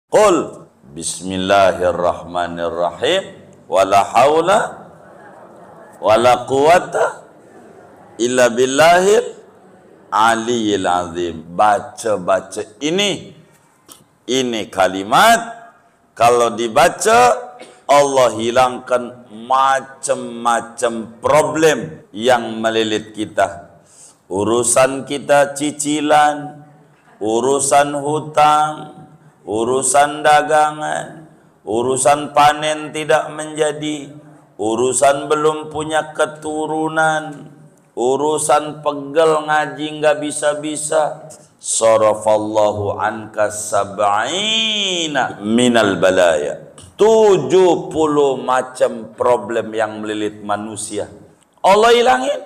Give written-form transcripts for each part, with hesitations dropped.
Qul bismillahirrahmanirrahim wala haula wala quwata illa billahil aliyil azim. Baca ini kalimat kalau dibaca Allah hilangkan macam-macam problem yang melilit kita. Urusan kita cicilan, urusan hutang, urusan dagangan, urusan panen tidak menjadi, urusan belum punya keturunan, urusan pegel ngaji nggak bisa-bisa. Sarafallahu anka sab'ina minal balaya. 70 macam problem yang melilit manusia Allah hilangin.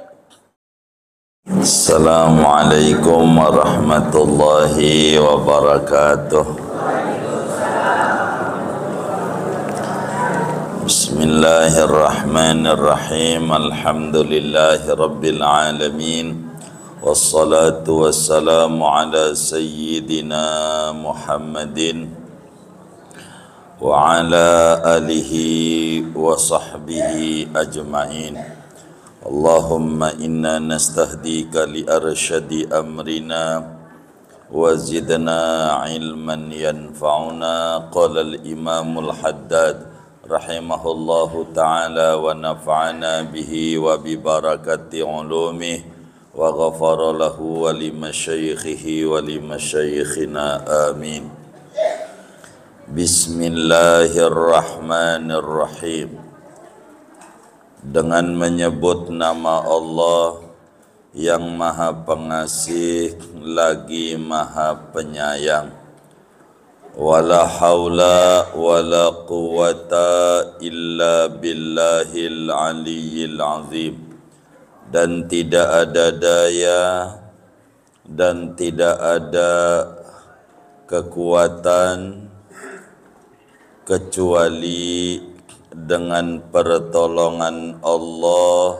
Assalamualaikum warahmatullahi wabarakatuh. Bismillahirrahmanirrahim. Alhamdulillahi rabbil alamin. Wassalatu wassalamu ala sayyidina Muhammadin wa ala alihi wa sahbihi ajma'in. Allahumma inna nastahdika li arsyadi amrina wa zidna ilman yanfa'una. Qala al-imamul haddad rahimahullahu ta'ala wa nafa'ana bihi wa bi barakati ulumih wa ghafara lahu wa li masyaikhihi wa li masyaikhina amin. Bismillahirrahmanirrahim. Dengan menyebut nama Allah yang Maha Pengasih lagi Maha Penyayang. Wala haula wala quwata illa billahil aliyil azim. Dan tidak ada daya dan tidak ada kekuatan kecuali dengan pertolongan Allah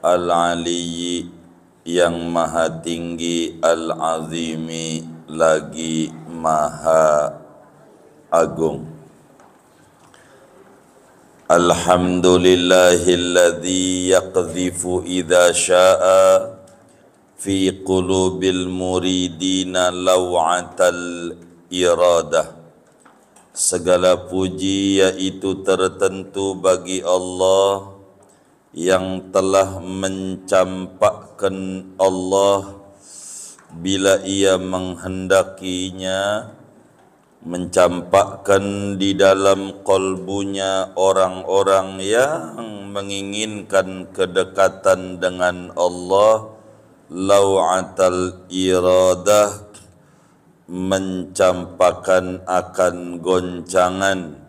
Al-Aliyyi yang maha tinggi, Al-Azimi lagi maha agung. Alhamdulillahilladzi yaqdhifu idza syaa fi qulubil muridina law'atal iradah. Segala puji yaitu tertentu bagi Allah yang telah mencampakkan Allah bila ia menghendakinya, mencampakkan di dalam qalbunya orang-orang yang menginginkan kedekatan dengan Allah. Law'atal iradah, mencampakkan akan goncangan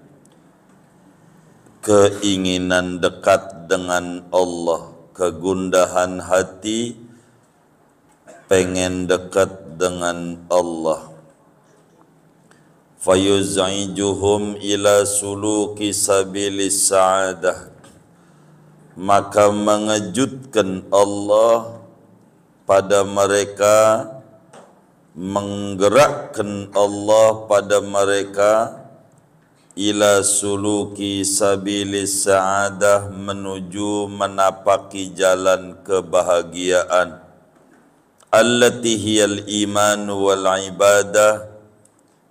keinginan dekat dengan Allah, kegundahan hati pengen dekat dengan Allah. Fayuz'ijuhum ila suluki sabilis sa'adah, maka mengejutkan Allah pada mereka, menggerakkan Allah pada mereka ila suluki sabilis sa'adah, menuju menapaki jalan kebahagiaan. Allati hiyal iman wal ibadah,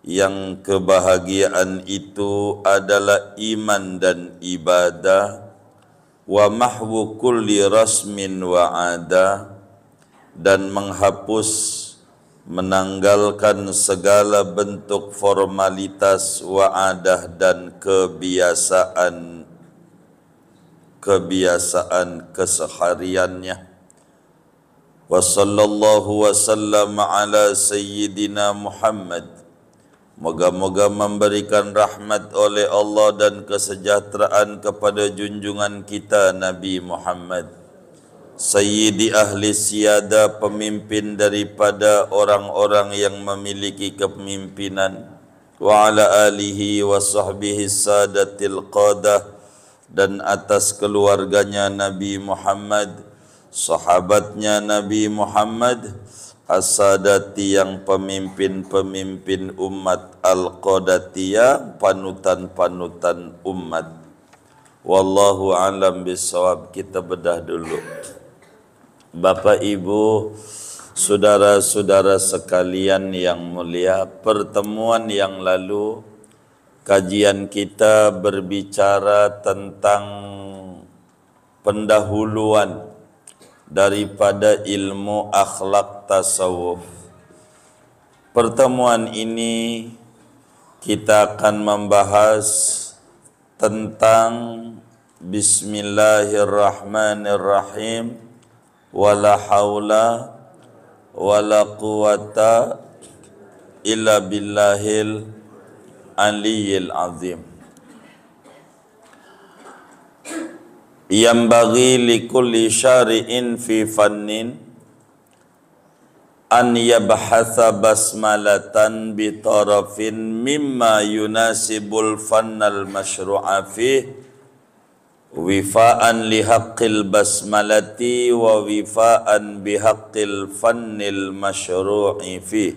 yang kebahagiaan itu adalah iman dan ibadah. Wa mahwu kulli rasmin wa ada, dan menghapus, menanggalkan segala bentuk formalitas, wa'adah dan kebiasaan kesehariannya. Wa sallallahu wa sallama ala sayyidina Muhammad. Moga-moga memberikan rahmat oleh Allah dan kesejahteraan kepada junjungan kita Nabi Muhammad, Sayyidi ahli siyada, pemimpin daripada orang-orang yang memiliki kepemimpinan. Wa ala alihi wa sahbihi sadatil qadah, dan atas keluarganya Nabi Muhammad, sahabatnya Nabi Muhammad, as-sadati yang pemimpin-pemimpin umat, al-qadati yang panutan-panutan umat. Wallahu alam bisawab. Kita bedah dulu. Bapak Ibu, saudara-saudara sekalian yang mulia, pertemuan yang lalu kajian kita berbicara tentang pendahuluan daripada ilmu akhlak tasawuf. Pertemuan ini kita akan membahas tentang Bismillahirrahmanirrahim, wala haula wala quwata illa billahil aliyyil azim. Yang bagi likulli syari'in fi fannin an yabhatha basmalatan bitarafin mimma yunasibul fannal masyru'a fi wifa'an lihaqqil basmalati wa wifa'an bihaqqil fannil masyru'i fi.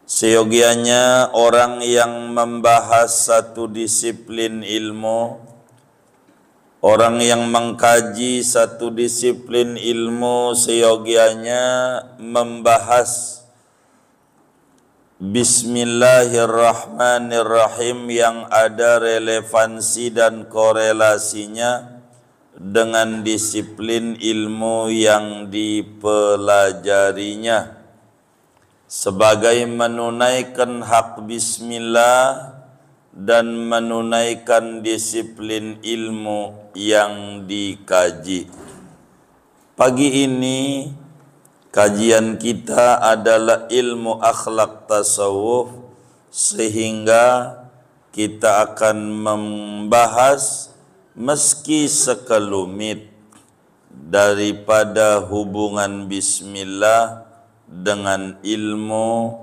Seyogianya orang yang membahas satu disiplin ilmu, orang yang mengkaji satu disiplin ilmu, seyogianya membahas Bismillahirrahmanirrahim yang ada relevansi dan korelasinya dengan disiplin ilmu yang dipelajarinya, sebagai menunaikan hak bismillah dan menunaikan disiplin ilmu yang dikaji. Pagi ini kajian kita adalah ilmu akhlak tasawuf, sehingga kita akan membahas meski sekelumit daripada hubungan bismillah dengan ilmu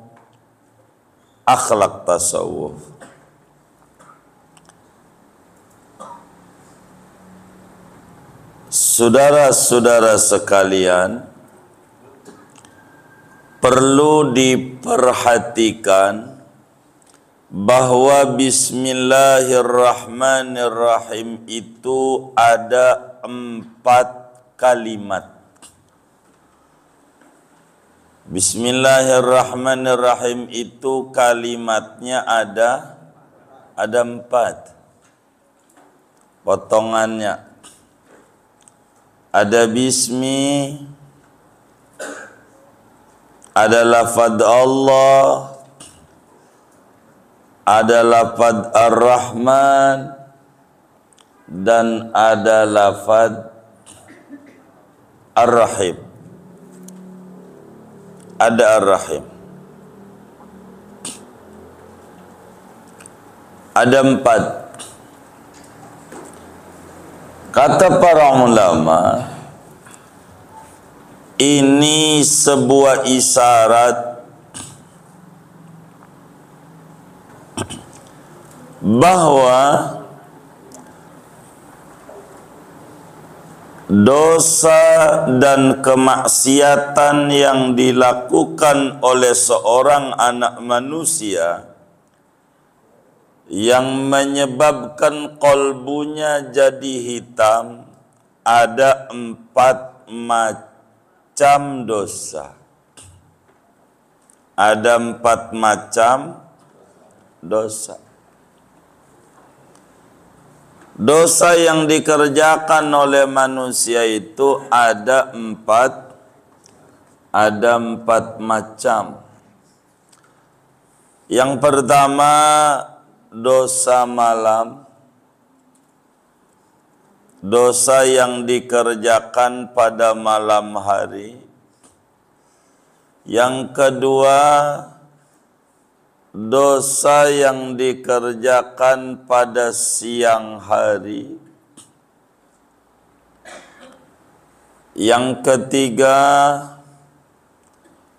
akhlak tasawuf. Saudara-saudara sekalian, perlu diperhatikan bahwa Bismillahirrahmanirrahim itu ada 4 kalimat. Bismillahirrahmanirrahim itu kalimatnya ada 4 potongannya. Ada bismi, ada lafaz Allah, ada lafaz Ar-Rahman, dan ada lafaz Ar-Rahim. Ada Ar-Rahim. Ada 4. Kata para ulama, ini sebuah isyarat bahwa dosa dan kemaksiatan yang dilakukan oleh seorang anak manusia yang menyebabkan kolbunya jadi hitam, ada 4 macam dosa. Ada 4 macam dosa. Dosa yang dikerjakan oleh manusia itu ada 4 macam. Yang pertama, dosa malam, dosa yang dikerjakan pada malam hari. Yang kedua, dosa yang dikerjakan pada siang hari. Yang ketiga,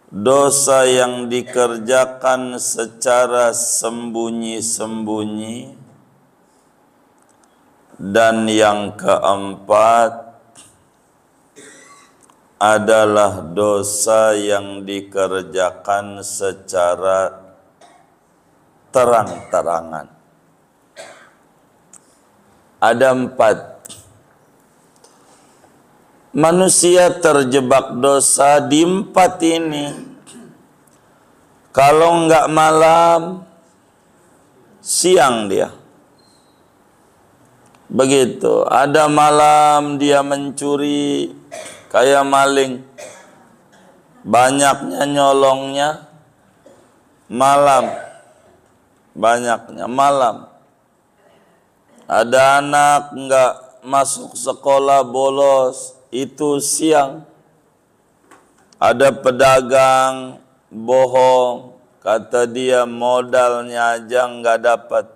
dosa yang dikerjakan secara sembunyi-sembunyi. Dan yang keempat, adalah dosa yang dikerjakan secara terang-terangan. Ada 4. Manusia terjebak dosa di 4 ini. Kalau enggak malam, siang dia. Begitu. Ada malam dia mencuri, kayak maling. Banyaknya nyolongnya malam. Banyaknya malam. Ada anak enggak masuk sekolah bolos, itu siang. Ada pedagang bohong, kata dia modalnya aja enggak dapat.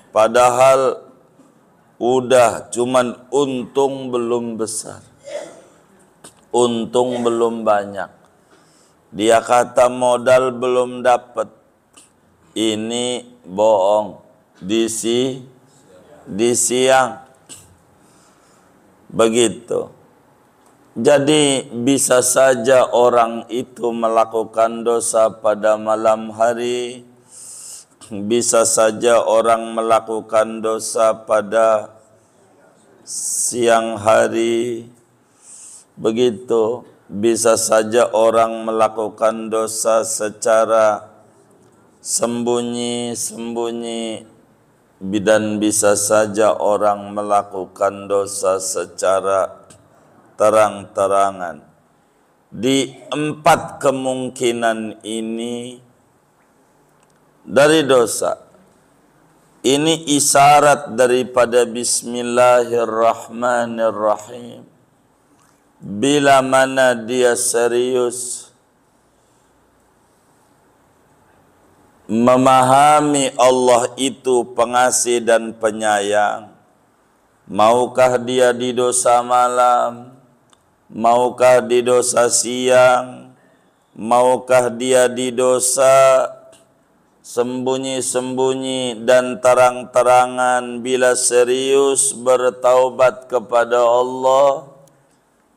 Padahal udah cuman untung belum besar. Untung belum banyak. Dia kata modal belum dapat. Ini bohong. Di siang. Begitu. Jadi bisa saja orang itu melakukan dosa pada malam hari. Bisa saja orang melakukan dosa pada siang hari. Begitu. Bisa saja orang melakukan dosa secara sembunyi-sembunyi, dan bisa saja orang melakukan dosa secara terang-terangan. Di 4 kemungkinan ini dari dosa, ini isyarat daripada Bismillahirrahmanirrahim. Bila mana dia serius memahami Allah itu pengasih dan penyayang, maukah dia di dosa malam, maukah di dosa siang, maukah dia di dosa sembunyi-sembunyi dan terang-terangan, bila serius bertaubat kepada Allah,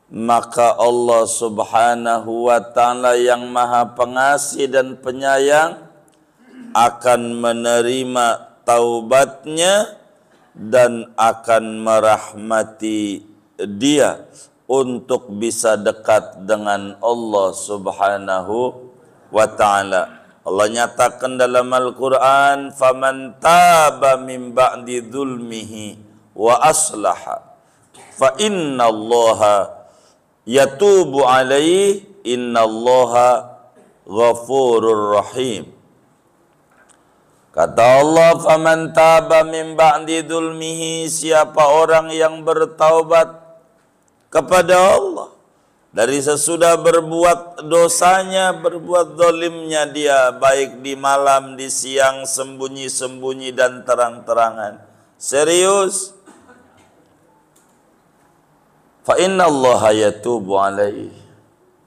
maka Allah Subhanahu wa ta'ala yang maha pengasih dan penyayang akan menerima taubatnya dan akan merahmati dia untuk bisa dekat dengan Allah Subhanahu wa ta'ala. Allah nyatakan dalam Al-Quran, faman taba min ba'di dhulmihi wa aslaha fa inna allaha yatubu alaihi inna allaha ghafurur rahim. Kata Allah, faman taba min ba'di dzulmihi, siapa orang yang bertaubat kepada Allah dari sesudah berbuat dosanya, berbuat zalimnya dia, baik di malam, di siang, sembunyi-sembunyi dan terang-terangan. Serius. Fa inna allaha yatubu alaihi.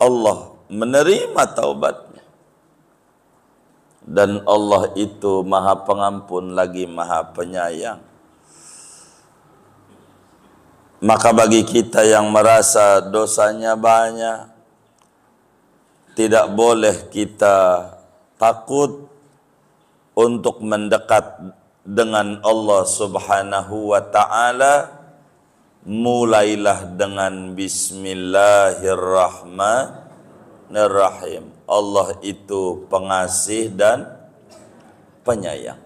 Allah menerima taubat. Dan Allah itu maha pengampun lagi maha penyayang. Maka bagi kita yang merasa dosanya banyak, tidak boleh kita takut untuk mendekat dengan Allah Subhanahu wa ta'ala. Mulailah dengan Bismillahirrahmanirrahim. Allah itu pengasih dan penyayang.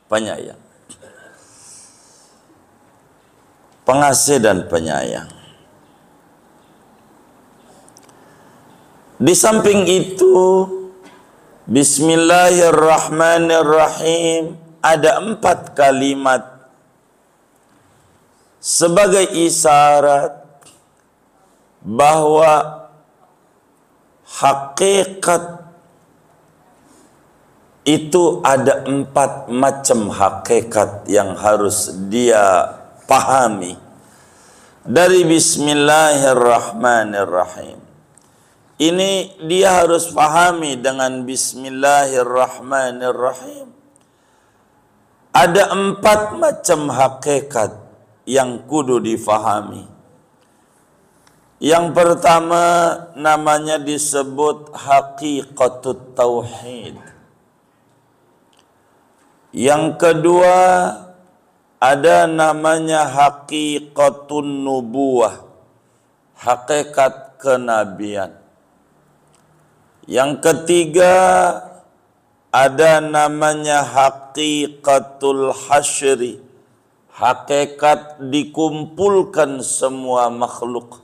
Penyayang. Pengasih dan penyayang. Di samping itu, Bismillahirrahmanirrahim ada 4 kalimat sebagai isyarat bahwa hakikat itu ada 4 macam hakikat yang harus dia pahami dari Bismillahirrahmanirrahim. Ini dia harus pahami dengan Bismillahirrahmanirrahim. Ada 4 macam hakikat yang kudu difahami. Yang pertama namanya disebut haqiqatut tauhid. Yang kedua ada namanya haqiqatun nubuwah, hakikat kenabian. Yang ketiga ada namanya haqiqatul hasyri, hakikat dikumpulkan semua makhluk.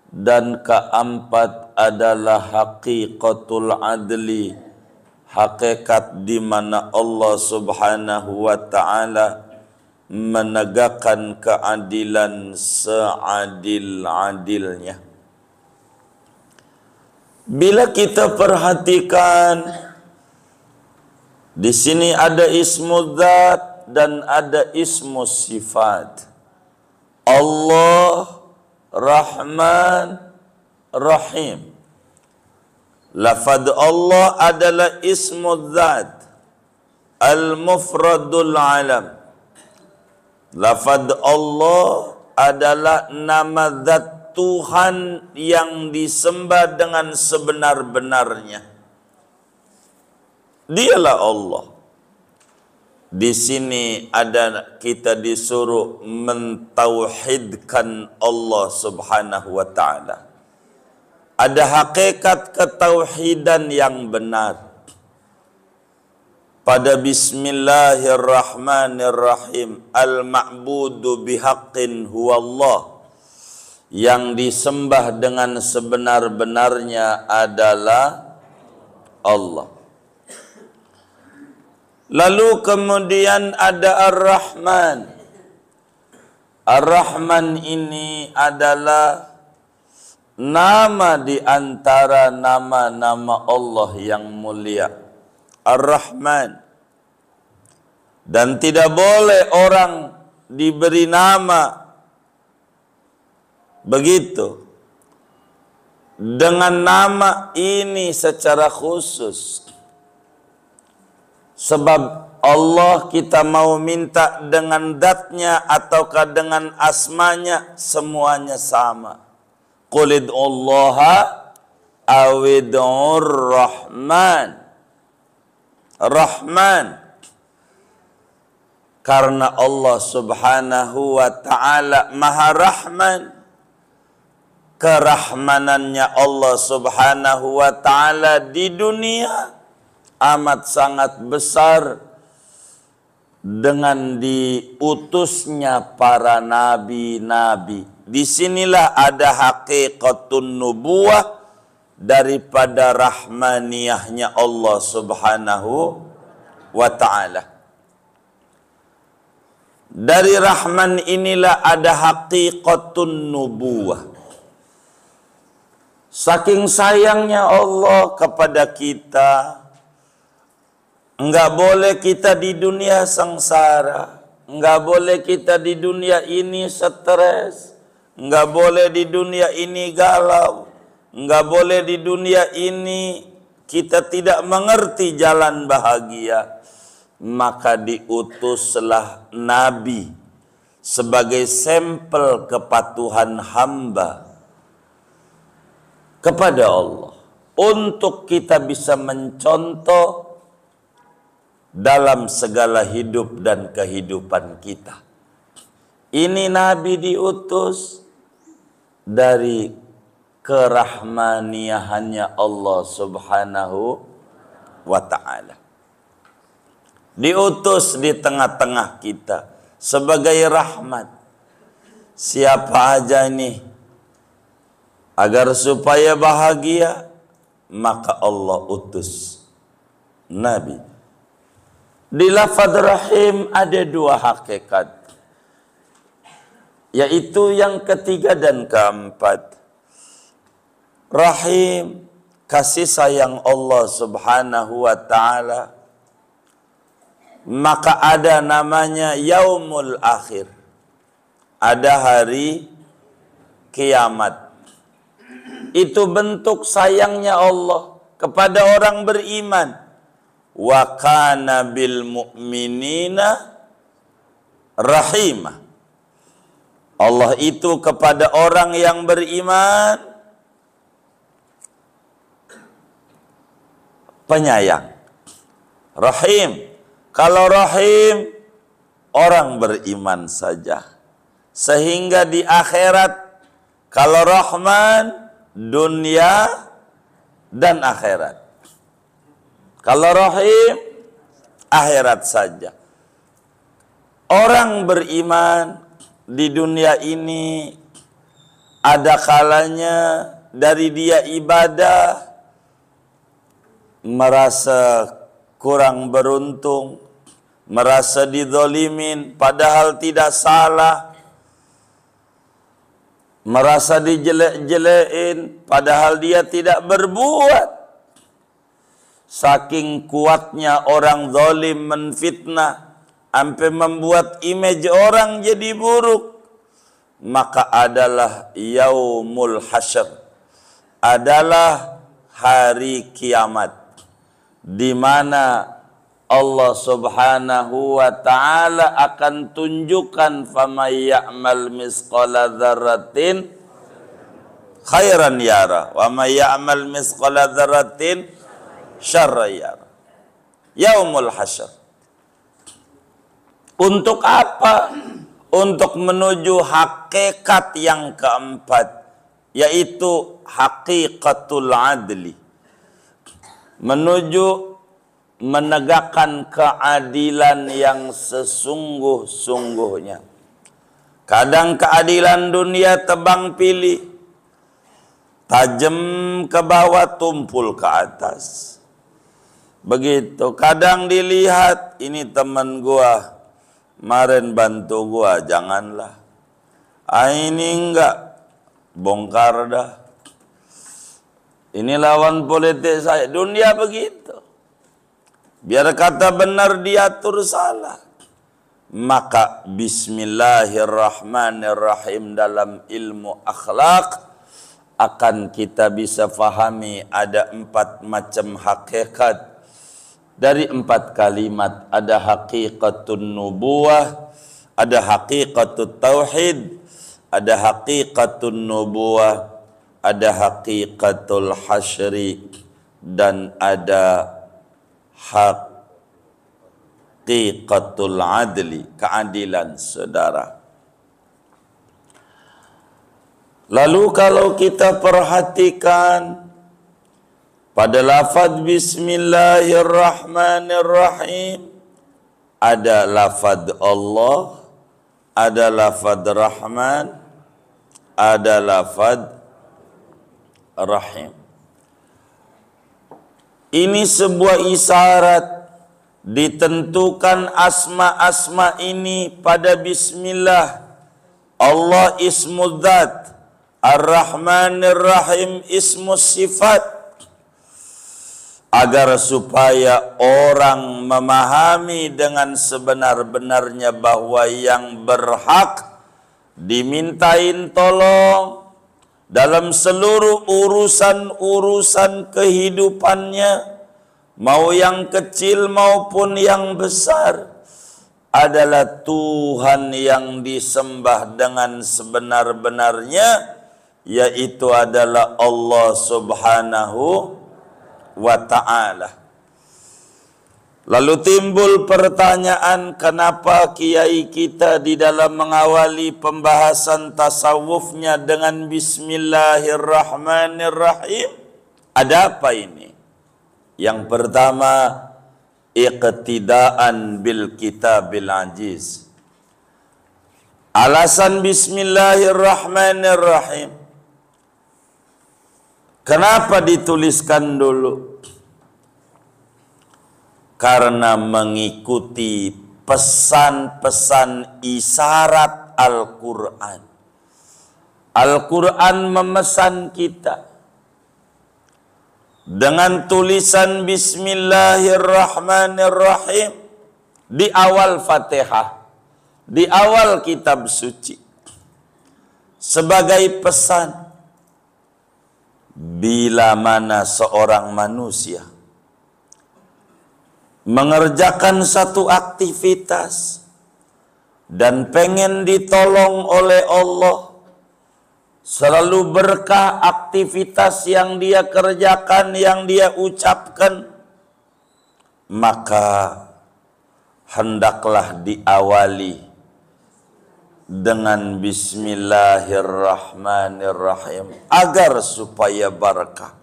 Dan keempat adalah haqiqatul adli, hakikat di mana Allah Subhanahu wa taala menegakkan keadilan seadil-adilnya. Bila kita perhatikan, di sini ada ismu dzat dan ada ismu sifat. Allah Rahman Rahim. Lafaz Allah adalah ismu dzat al-mufradul alam. Lafaz Allah adalah nama zat Tuhan yang disembah dengan sebenar-benarnya. Dialah Allah. Di sini ada kita disuruh mentauhidkan Allah Subhanahu wa taala. Ada hakikat ketauhidan yang benar. Pada bismillahirrahmanirrahim, al-ma'budu bihaqqin huwallah. Yang disembah dengan sebenar-benarnya adalah Allah. Lalu kemudian ada Ar-Rahman. Ar-Rahman ini adalah nama di antara nama-nama Allah yang mulia. Ar-Rahman. Dan tidak boleh orang diberi nama begitu dengan nama ini secara khusus. Sebab Allah kita mau minta dengan zatnya ataukah dengan asmanya, semuanya sama. Qulid'ullaha awid'ur Rahman. Rahman. Karena Allah Subhanahu wa ta'ala Maha Rahman. Kerahmanannya Allah Subhanahu wa ta'ala di dunia amat sangat besar dengan diutusnya para nabi-nabi. Disinilah ada haqiqatun nubuwah daripada rahmaniyahnya Allah Subhanahu wa ta'ala. Dari Rahman inilah ada haqiqatun nubuwah. Saking sayangnya Allah kepada kita, enggak boleh kita di dunia sengsara, enggak boleh kita di dunia ini stres, enggak boleh di dunia ini galau, enggak boleh di dunia ini kita tidak mengerti jalan bahagia. Maka diutuslah Nabi sebagai sampel kepatuhan hamba kepada Allah untuk kita bisa mencontoh dalam segala hidup dan kehidupan kita. Ini Nabi diutus dari kerahmaniahannya Allah Subhanahu wa ta'ala. Diutus di tengah-tengah kita sebagai rahmat. Siapa aja ini agar supaya bahagia, maka Allah utus Nabi. Di lafaz rahim ada dua hakikat, yaitu yang ketiga dan keempat. Rahim, kasih sayang Allah Subhanahu wa ta'ala. Maka ada namanya yaumul akhir, ada hari kiamat. Itu bentuk sayangnya Allah kepada orang beriman. Wa kana bil mu'minina rahimah. Allah itu kepada orang yang beriman penyayang. Rahim. Kalau rahim, orang beriman saja. Sehingga di akhirat, kalau Rahman, dunia dan akhirat. Kalau Rahim, akhirat saja. Orang beriman di dunia ini ada kalanya dari dia ibadah merasa kurang beruntung, merasa dizalimin padahal tidak salah, merasa dijelek-jelekin padahal dia tidak berbuat. Saking kuatnya orang zalim menfitnah sampai membuat image orang jadi buruk, maka adalah yaumul hasyr, adalah hari kiamat, di mana Allah Subhanahu wa taala akan tunjukkan faman ya'mal misqala dzarratin khairan yara wa may ya'mal misqala dzarratin syarran yara. Yaumul hasyr. Untuk apa? Untuk menuju hakikat yang keempat, yaitu hakikatul adli. Menuju menegakkan keadilan yang sesungguh-sungguhnya. Kadang keadilan dunia tebang pilih, tajam ke bawah, tumpul ke atas. Begitu. Kadang dilihat, ini teman gua, kemarin bantu gua, janganlah. Ini enggak, bongkar dah. Ini lawan politik saya. Dunia begitu. Biar kata benar diatur salah. Maka bismillahirrahmanirrahim dalam ilmu akhlak akan kita bisa fahami ada 4 macam hakikat. Dari 4 kalimat ada hakikatun nubuwah, ada hakikatut tauhid, ada hakikatun nubuwah, ada hakikatul hasyri, dan ada hakikatul adli, keadilan saudara. Lalu kalau kita perhatikan pada lafaz bismillahirrahmanirrahim, ada lafaz Allah, ada lafaz Rahman, ada lafaz Rahim. Ini sebuah isyarat ditentukan asma-asma ini pada bismillah. Allah ismu dzat, Ar-Rahmanir-Rahim ismu sifat, agar supaya orang memahami dengan sebenar-benarnya bahwa yang berhak dimintain tolong dalam seluruh urusan-urusan kehidupannya, mau yang kecil maupun yang besar, adalah Tuhan yang disembah dengan sebenar-benarnya, yaitu adalah Allah Subhanahu wa ta'ala. Lalu timbul pertanyaan, kenapa kiai kita di dalam mengawali pembahasan tasawufnya dengan bismillahirrahmanirrahim? Ada apa ini? Yang pertama, iqtidaan bil kitabil aziz. Alasan bismillahirrahmanirrahim, kenapa dituliskan dulu? Karena mengikuti pesan-pesan isyarat Al-Quran. Al-Quran memesan kita dengan tulisan bismillahirrahmanirrahim di awal Fatihah, di awal kitab suci, sebagai pesan bila mana seorang manusia mengerjakan satu aktivitas, dan pengen ditolong oleh Allah, selalu berkah aktivitas yang dia kerjakan, yang dia ucapkan, maka hendaklah diawali dengan bismillahirrahmanirrahim agar supaya barakah.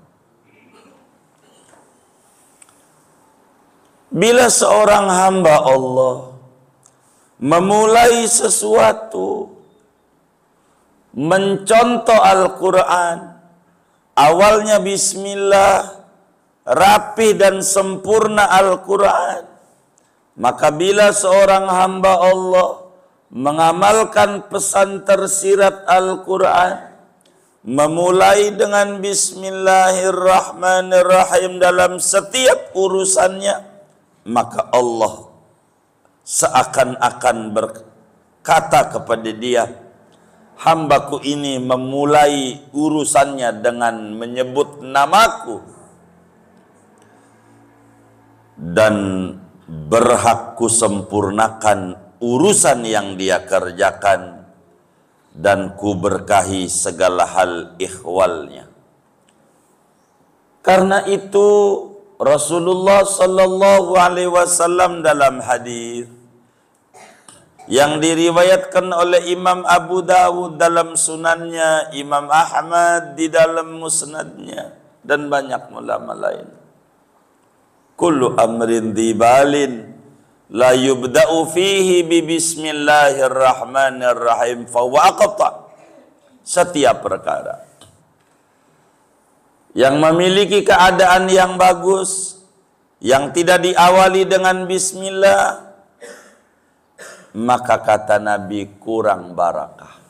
Bila seorang hamba Allah memulai sesuatu, mencontoh Al-Quran, awalnya bismillah, rapi dan sempurna Al-Quran, maka bila seorang hamba Allah mengamalkan pesan tersirat Al-Quran, memulai dengan bismillahirrahmanirrahim dalam setiap urusannya, maka Allah seakan-akan berkata kepada dia, hambaku ini memulai urusannya dengan menyebut namaku, dan berhak kusempurnakan urusan yang dia kerjakan, dan ku berkahi segala hal ihwalnya. Karena itu Rasulullah sallallahu alaihi wasallam dalam hadis yang diriwayatkan oleh Imam Abu Dawud dalam sunannya, Imam Ahmad di dalam musnadnya, dan banyak ulama lain, kullu amrin dhibalin la yubda'u fihi bi bismillahirrahmanirrahim fahuwa aqta. Setiap perkara yang memiliki keadaan yang bagus, yang tidak diawali dengan bismillah, maka kata Nabi kurang barakah.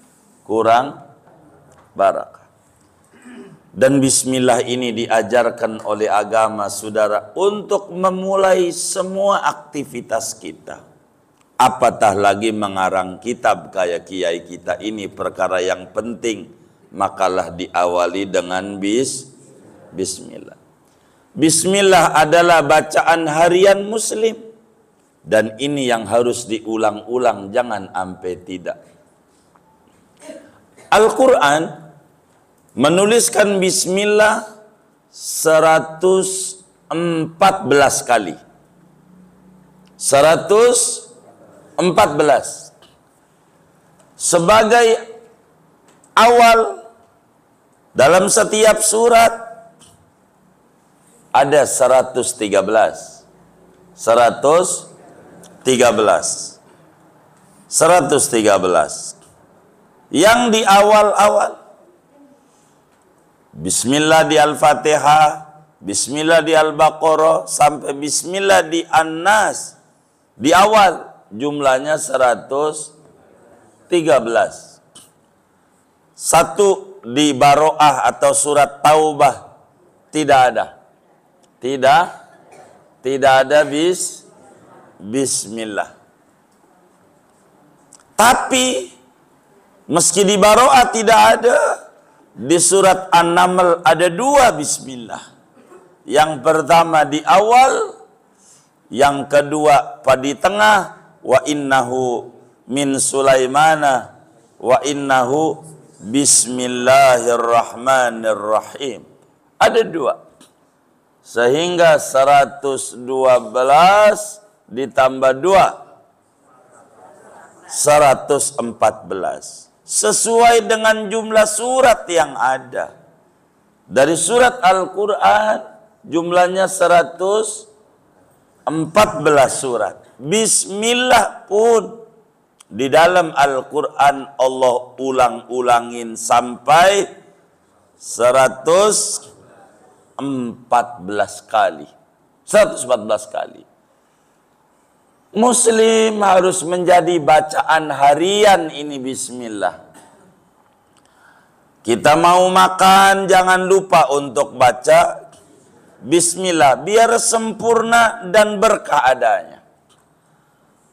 Kurang barakah. Dan bismillah ini diajarkan oleh agama, saudara, untuk memulai semua aktivitas kita. Apatah lagi mengarang kitab kayak kiai kita ini perkara yang penting, makalah diawali dengan bismillah. Bismillah adalah bacaan harian muslim, dan ini yang harus diulang-ulang, jangan sampai tidak. Al-Quran menuliskan bismillah 114 kali. 114 sebagai awal dalam setiap surat. Ada 113 yang di awal-awal. Bismillah di Al-Fatihah, bismillah di Al-Baqarah, sampai bismillah di An-Nas. Di awal jumlahnya 113. Satu di Baroah atau surat Taubah tidak ada. Tidak ada bismillah. Tapi meski di Baroah tidak ada, di surat An-Naml ada 2 bismillah. Yang pertama di awal, yang kedua pada tengah. Wa innahu min Sulaimana wa innahu bismillahirrahmanirrahim. Ada 2. Sehingga 112 ditambah 2, 114. Sesuai dengan jumlah surat yang ada. Dari surat Al-Quran jumlahnya 114 surat. Bismillah pun di dalam Al-Quran Allah ulang-ulangin sampai 114 kali. 114 kali. Muslim harus menjadi bacaan harian ini bismillah. Kita mau makan, jangan lupa untuk baca bismillah, biar sempurna dan berkah adanya.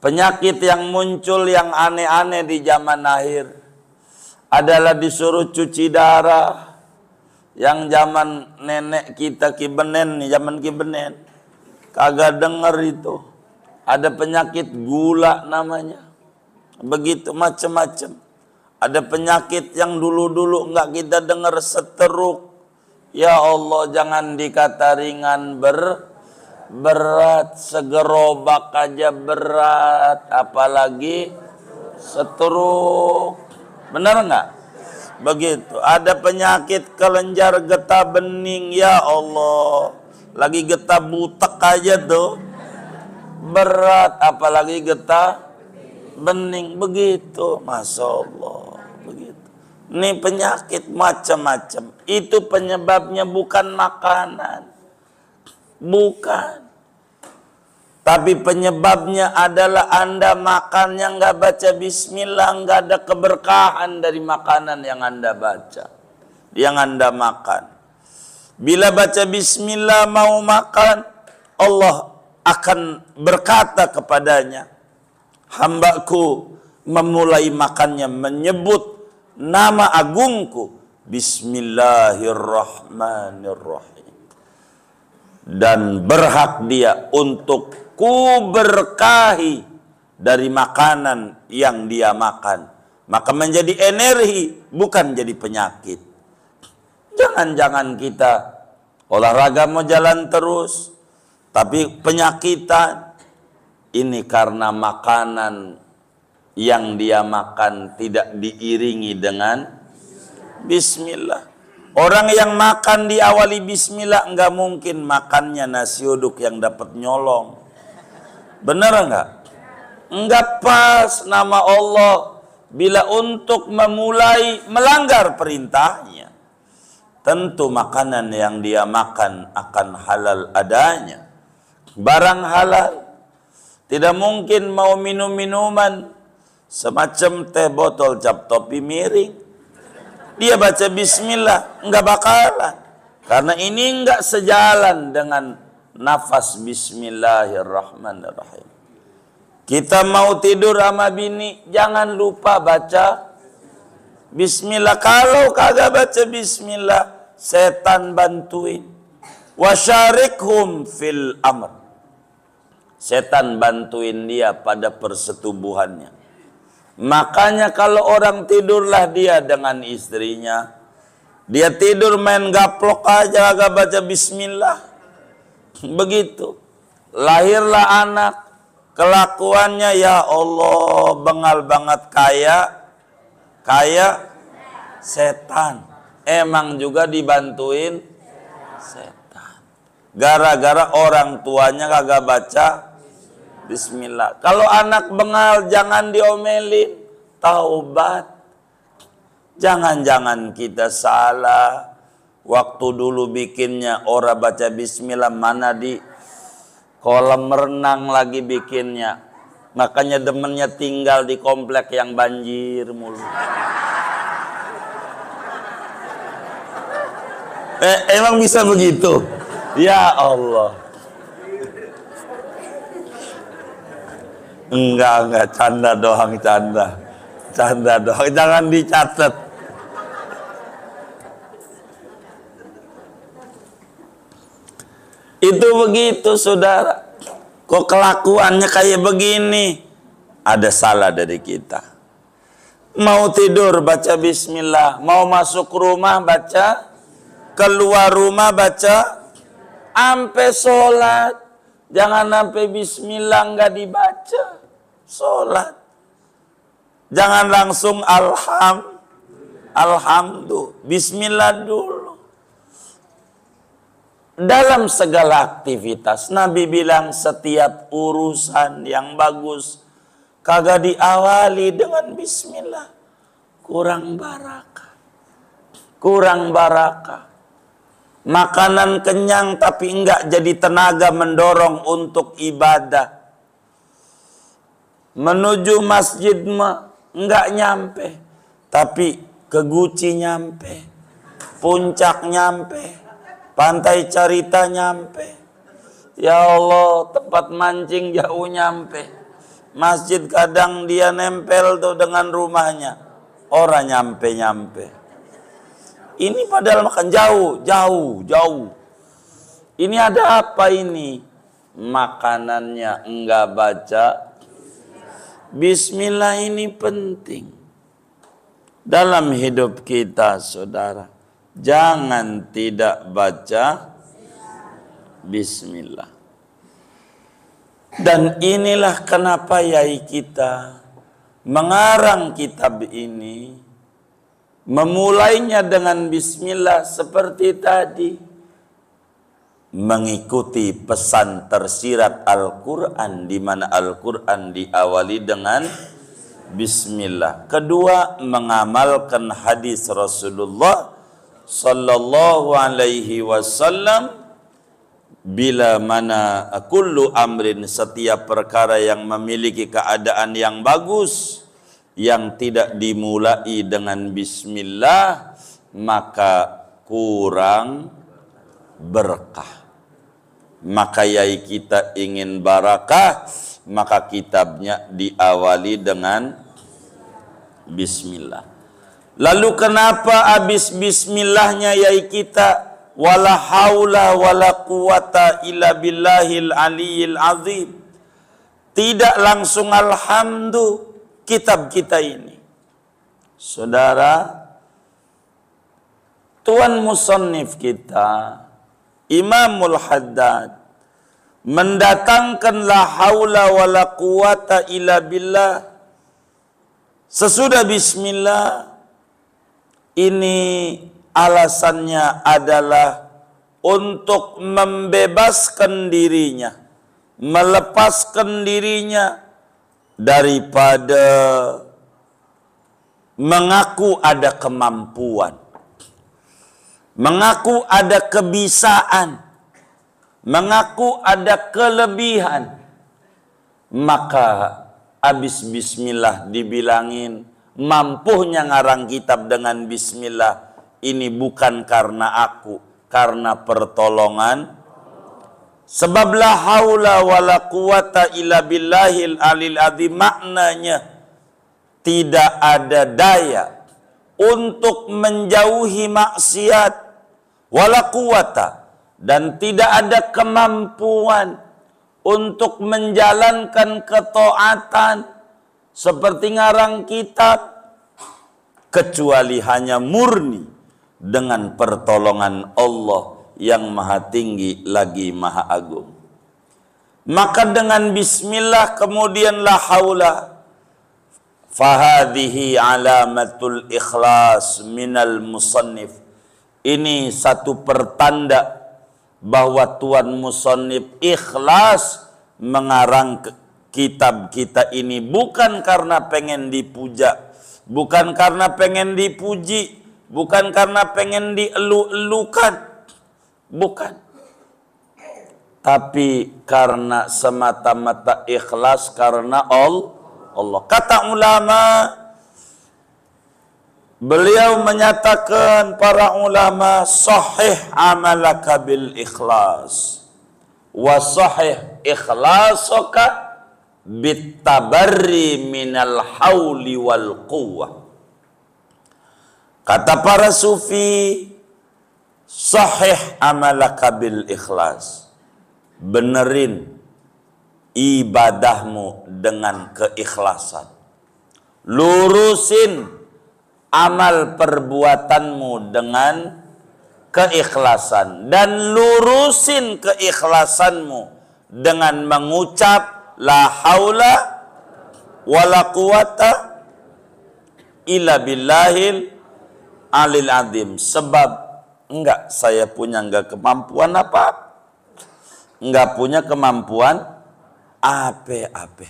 Penyakit yang muncul yang aneh-aneh di zaman akhir adalah disuruh cuci darah. Yang zaman nenek kita Kibenen, zaman Kibenen, kagak denger itu. Ada penyakit gula namanya. Begitu macam-macam. Ada penyakit yang dulu-dulu enggak kita dengar, seteruk. Ya Allah, jangan dikata ringan, berat, segerobak aja berat, apalagi seteruk. Benar enggak? Begitu. Ada penyakit kelenjar getah bening, ya Allah. Lagi getah butek aja tuh berat, apalagi getah bening. Begitu, Masya Allah. Begitu. Ini penyakit macam-macam. Itu penyebabnya bukan makanan, bukan. Tapi penyebabnya adalah Anda makan yang nggak baca bismillah, nggak ada keberkahan dari makanan yang Anda baca, yang Anda makan. Bila baca bismillah mau makan, Allah akan berkata kepadanya, hambaku memulai makannya menyebut nama agungku, bismillahirrahmanirrahim. Dan berhak dia untuk ku berkahi dari makanan yang dia makan. Maka menjadi energi, bukan jadi penyakit. Jangan-jangan kita olahraga mau jalan terus, tapi penyakitan. Ini karena makanan yang dia makan tidak diiringi dengan bismillah. Orang yang makan diawali bismillah, enggak mungkin makannya nasi uduk yang dapat nyolong. Benar enggak? Enggak pas nama Allah bila untuk memulai melanggar perintahnya. Tentu makanan yang dia makan akan halal adanya. Barang halal. Tidak mungkin mau minum minuman semacam teh botol cap topi miring, dia baca bismillah, enggak bakalan. Karena ini enggak sejalan dengan nafas bismillahirrahmanirrahim. Kita mau tidur sama bini, jangan lupa baca bismillah. Kalau kagak baca bismillah, setan bantuin. Wasyarikhum fil amr. Setan bantuin dia pada persetubuhannya. Makanya kalau orang tidurlah dia dengan istrinya, dia tidur main gaplok aja, agak baca bismillah. Begitu. Lahirlah anak, kelakuannya ya Allah bengal banget, kaya setan. Emang juga dibantuin setan. Gara-gara orang tuanya kagak baca bismillah. Kalau anak bengal jangan diomelin, taubat. Jangan-jangan kita salah. Waktu dulu bikinnya orang baca bismillah, mana di kolam renang lagi bikinnya. Makanya demennya tinggal di komplek yang banjir mulu. Emang bisa begitu? Ya Allah. Enggak, canda doang, canda doang, jangan dicatat. Itu begitu, saudara. Kok kelakuannya kayak begini? Ada salah dari kita. Mau tidur baca bismillah, mau masuk rumah baca, keluar rumah baca, ampe sholat jangan sampai bismillah enggak dibaca. Sholat jangan langsung alhamdulillah, bismillah dulu. Dalam segala aktivitas Nabi bilang setiap urusan yang bagus kagak diawali dengan bismillah, kurang barakah. Makanan kenyang tapi enggak jadi tenaga mendorong untuk ibadah. Menuju masjid mah enggak nyampe, tapi ke Guci nyampe, puncak nyampe, pantai Carita nyampe. Ya Allah, tempat mancing jauh nyampe. Masjid kadang dia nempel tuh dengan rumahnya, orang nyampe. Ini padahal makan jauh. Ini ada apa ini? Makanannya enggak baca Bismillah ini penting dalam hidup kita, saudara. Jangan tidak baca Bismillah. Dan inilah kenapa yai kita mengarang kitab ini, memulainya dengan Bismillah seperti tadi, mengikuti pesan tersirat Al-Quran, di mana Al-Quran diawali dengan Bismillah. Kedua, mengamalkan hadis Rasulullah sallallahu alaihi wasallam, bila mana kullu amrin, setiap perkara yang memiliki keadaan yang bagus, yang tidak dimulai dengan Bismillah, maka kurang berkah. Maka yai kita ingin barakah, maka kitabnya diawali dengan Bismillah. Lalu kenapa habis Bismillahnya yai kita wala haula wala quwata illa billahil aliyil azim, tidak langsung alhamdulillah kitab kita ini? Saudara, tuan musannif kita Imamul Haddad mendatangkan la haula wala quwata illa billah sesudah Bismillah. Ini alasannya adalah untuk membebaskan dirinya, melepaskan dirinya daripada mengaku ada kemampuan, mengaku ada kebisaan, mengaku ada kelebihan. Maka habis Bismillah dibilangin, mampunya ngarang kitab dengan Bismillah ini bukan karena aku, karena pertolongan. Sebab la haula wala quwata illa billahil alil azim, maknanya tidak ada daya untuk menjauhi maksiat, wala quwata, dan tidak ada kemampuan untuk menjalankan ketaatan seperti ngarang kitab, kecuali hanya murni dengan pertolongan Allah yang maha tinggi lagi maha agung. Maka dengan Bismillah kemudian la haula, fahadhihi alamatul ikhlas minal musannif. Ini satu pertanda bahwa tuan musannif ikhlas mengarang kitab kita ini bukan karena pengen dipuja, bukan karena pengen dipuji, bukan karena pengen dielu-elukan, bukan, tapi karena semata-mata ikhlas karena Allah. Kata ulama, beliau menyatakan, para ulama, sahih amalaka bil ikhlas wa sahih ikhlasuka bitabarri minal hauli wal quwwah. Kata para sufi, sahih amalaka bil ikhlas, benerin ibadahmu dengan keikhlasan, lurusin amal perbuatanmu dengan keikhlasan, dan lurusin keikhlasanmu dengan mengucap la haula wala quwata illa billahil alil azim. Sebab saya punya kemampuan apa, enggak punya kemampuan apa-apa,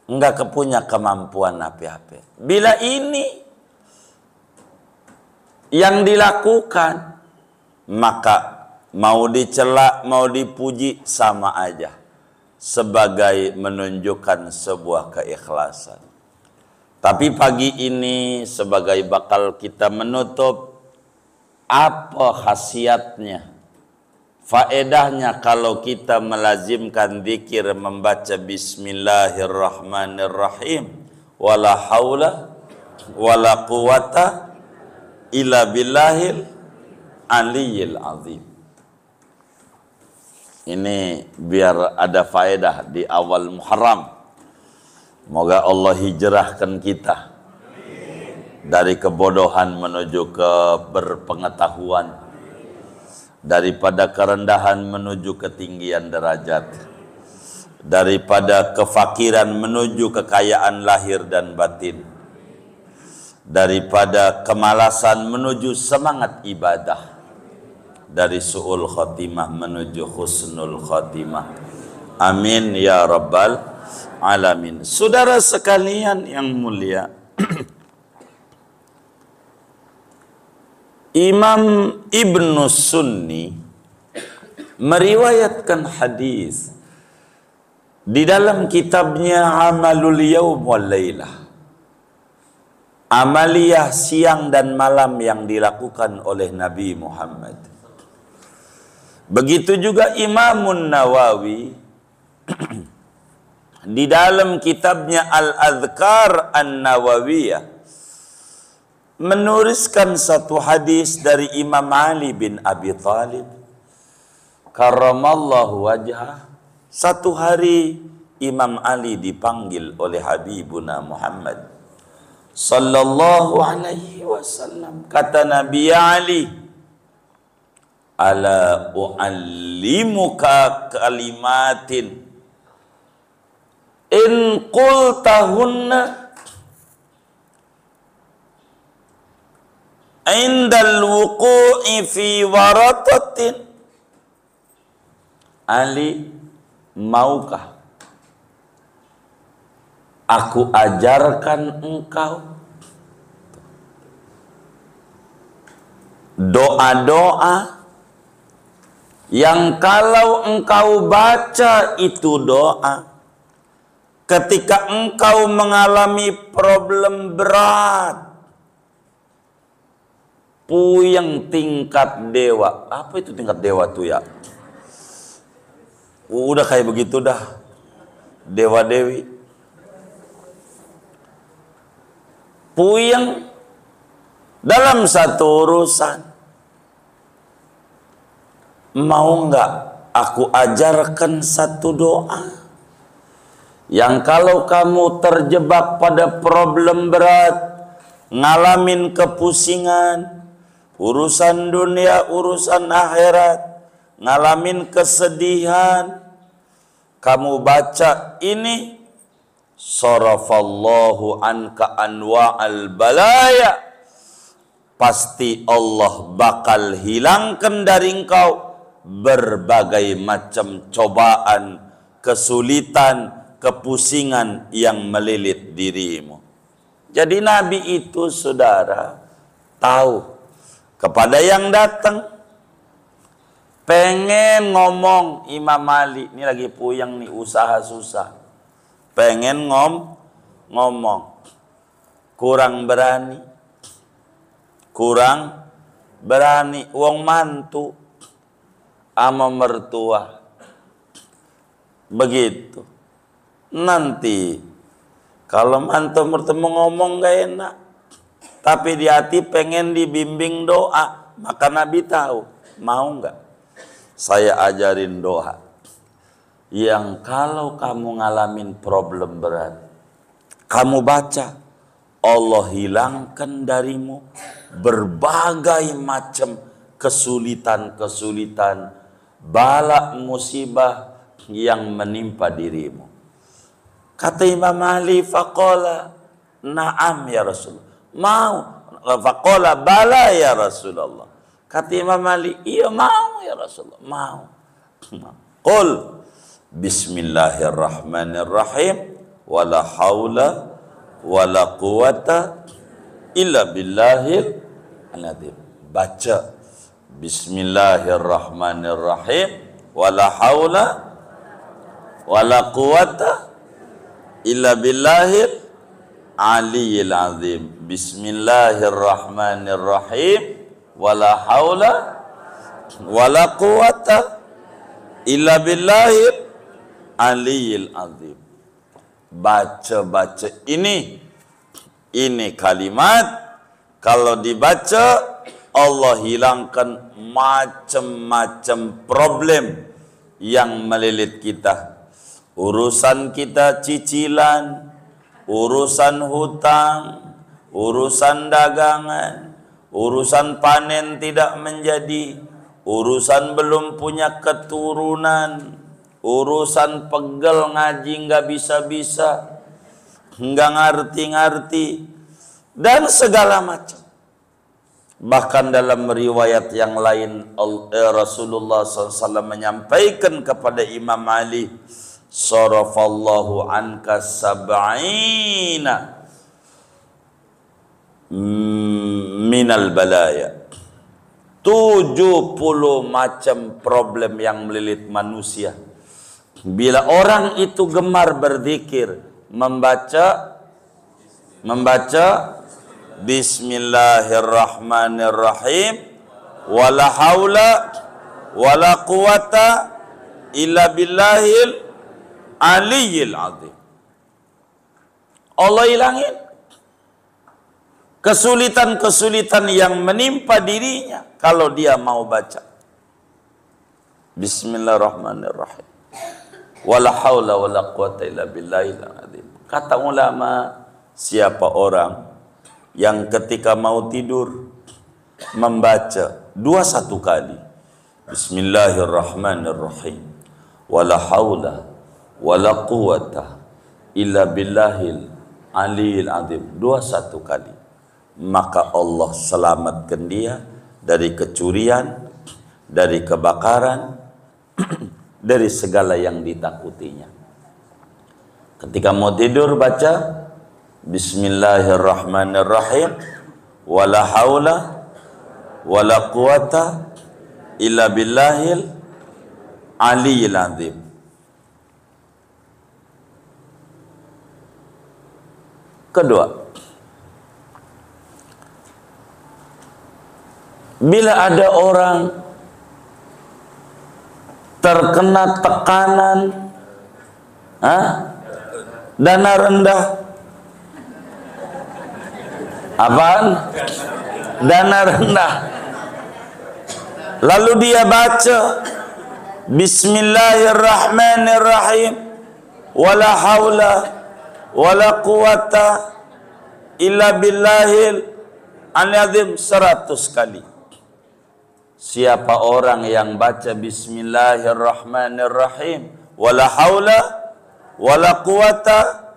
enggak punya kemampuan apa-apa. Bila ini yang dilakukan, maka mau dicela, mau dipuji sama aja, sebagai menunjukkan sebuah keikhlasan. Tapi pagi ini sebagai bakal kita menutup, apa khasiatnya, faedahnya kalau kita melazimkan zikir membaca Bismillahirrahmanirrahim, wala haula wala quwata illa billahil aliyil azim. Ini biar ada faedah di awal Muharram. Moga Allah hijrahkan kita dari kebodohan menuju ke berpengetahuan, daripada kerendahan menuju ketinggian derajat, daripada kefakiran menuju kekayaan lahir dan batin, daripada kemalasan menuju semangat ibadah, dari su'ul khotimah menuju husnul khotimah. Amin ya rabbal alamin. Saudara sekalian yang mulia, Imam Ibnu Sunni meriwayatkan hadis di dalam kitabnya Amalul Yaum wal Lailah, amaliyah siang dan malam yang dilakukan oleh Nabi Muhammad. Begitu juga Imamun Nawawi di dalam kitabnya Al-Adhkar An-Nawawiyah menuliskan satu hadis dari Imam Ali bin Abi Thalib karramallahu wajhah. Satu hari Imam Ali dipanggil oleh Habibuna Muhammad sallallahu alaihi wasallam. Kata Nabi Ali, ala u'allimuka kalimatin in qultahunna indal wuqu'i fi waratatin. Ali, maukah aku ajarkan engkau doa-doa yang kalau engkau baca itu doa ketika engkau mengalami problem berat, puyeng tingkat dewa. Apa itu tingkat dewa tuh ya? Udah kayak begitu dah, dewa dewi. Puyeng dalam satu urusan. Mau enggak aku ajarkan satu doa yang kalau kamu terjebak pada problem berat, ngalamin kepusingan, urusan dunia, urusan akhirat, ngalamin kesedihan, kamu baca ini, sarafallahu anka anwa'al balaya, pasti Allah bakal hilangkan dari engkau berbagai macam cobaan, kesulitan, kepusingan yang melilit dirimu. Jadi Nabi itu, saudara, tahu kepada yang datang pengen ngomong Imam Ali, ini lagi puyeng nih, usaha susah, pengen ngomong, kurang berani, uang mantu ama mertua begitu. Nanti kalau mantu bertemu ngomong gak enak, tapi di hati pengen dibimbing doa, maka Nabi tahu, mau nggak saya ajarin doa yang kalau kamu ngalamin problem berat, kamu baca, Allah hilangkan darimu berbagai macam kesulitan-kesulitan, bala musibah yang menimpa dirimu. Kata Imam Ali, faqala na'am ya Rasulullah, mau. Faqala bala ya Rasulullah. Kata Imam Ali, iya mau ya Rasulullah, mau. Qul bismillahirrahmanirrahim wala haula wala quwata illa billahil azim. Baca bismillahirrahmanirrahim wala haula wala quwata illa billahil aliyil azim. Bismillahirrahmanirrahim wala haula wala quwata illa billahil aliyil azim. Baca ini kalimat, kalau dibaca Allah hilangkan macam-macam problem yang melilit kita. Urusan kita cicilan, urusan hutang, urusan dagangan, urusan panen tidak menjadi, urusan belum punya keturunan, urusan pegel ngaji nggak bisa-bisa, nggak ngerti-ngerti, dan segala macam. Bahkan dalam riwayat yang lain Rasulullah SAW menyampaikan kepada Imam Ali, sarafallahu anka sab'ina minal balaya. 70 macam problem yang melilit manusia. Bila orang itu gemar berzikir, membaca Bismillahirrahmanirrahim, wala haula wala quwata illa billahil aliyyil azim. Allah hilangin kesulitan-kesulitan yang menimpa dirinya kalau dia mau baca Bismillahirrahmanirrahim, wala haula wala quwata illa billahil azim. Kata ulama, siapa orang yang ketika mau tidur membaca 21 kali Bismillahirrahmanirrahim, wala haula wala quwata illa billahil aliyil azim 21 kali, maka Allah selamatkan dia dari kecurian, dari kebakaran, dari segala yang ditakutinya. Ketika mau tidur baca Bismillahirrahmanirrahim, wala haula wala quwata illa billahil aliyil azim. Kedua, bila ada orang terkena tekanan, dana rendah, apaan? Dana rendah. Lalu dia baca Bismillahirrahmanirrahim, wala haula wala quwata illa billahil azim 100 kali. Siapa orang yang baca Bismillahirrahmanirrahim, wala haula wala quwata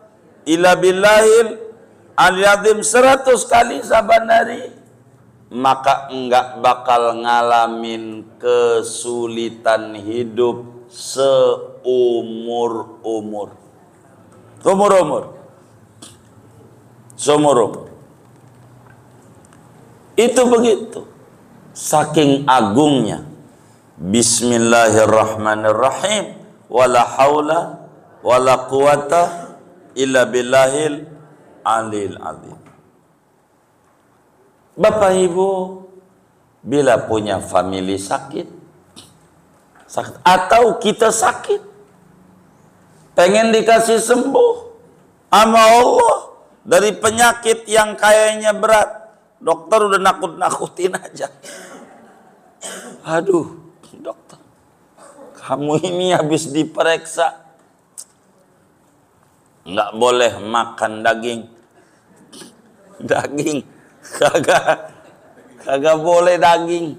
illa billahil azim 100 kali saban hari, maka enggak bakal ngalamin kesulitan hidup seumur-umur. Seumur-umur. Itu begitu. Saking agungnya Bismillahirrahmanirrahim, wala haula wala quwata illa billahil alil azim. Bapak Ibu, bila punya family sakit atau kita sakit, pengen dikasih sembuh sama Allah dari penyakit yang kayaknya berat, dokter udah nakut-nakutin aja. Aduh, dokter, kamu ini habis diperiksa, nggak boleh makan daging, kagak boleh daging,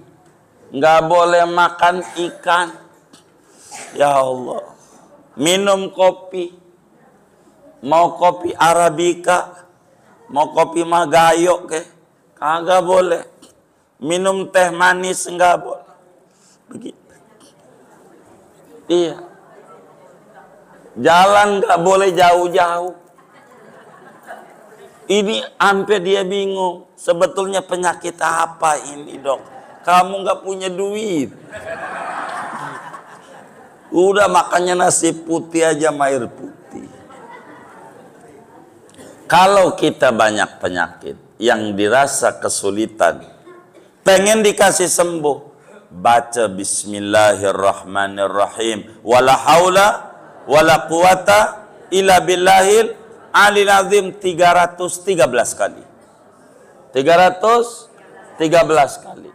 nggak boleh makan ikan. Ya Allah, minum kopi, mau kopi Arabica, mau kopi Magayo ke, kagak boleh. Minum teh manis nggak boleh. Begitu. Iya. Jalan nggak boleh jauh-jauh. Ini sampai dia bingung. Sebetulnya penyakit apa ini, dok? Kamu nggak punya duit. Udah makannya nasi putih aja, air putih. Kalau kita banyak penyakit yang dirasa kesulitan, pengen dikasih sembuh, baca Bismillahirrahmanirrahim, wala haula wala quwata illa billahil alil azim 313 kali. 313 kali.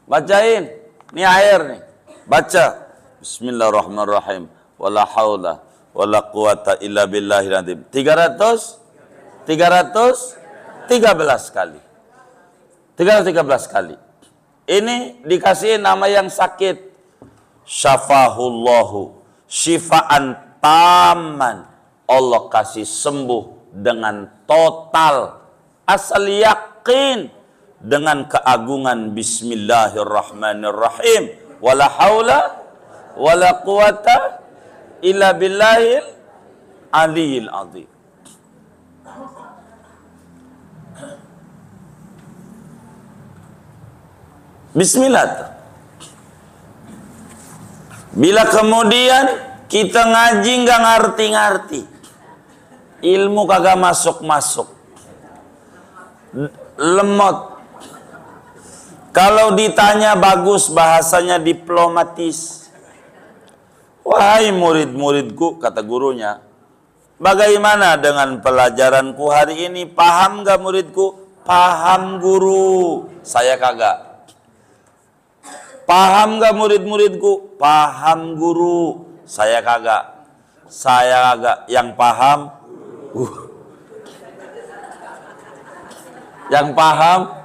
Bacain. Ini air nih. Baca Bismillahirrahmanirrahim, wala haula wala quwata illa billahil azim 313 313 kali. 313 kali. Ini dikasih nama yang sakit. Syafahullahu syifaan taman. Allah kasih sembuh dengan total. Asal yakin dengan keagungan bismillahirrahmanirrahim. Wala haula wala quwata illa billahil aliyil azim. Bismillah. Bila kemudian kita ngaji nggak ngerti-ngerti, ilmu kagak masuk-masuk, lemot. Kalau ditanya bagus, bahasanya diplomatis. Wahai murid-muridku, kata gurunya, bagaimana dengan pelajaranku hari ini? Paham gak muridku? Paham guru. Saya kagak. Paham gak murid-muridku? Paham guru. Saya kagak. Saya kagak. Yang paham? Yang paham?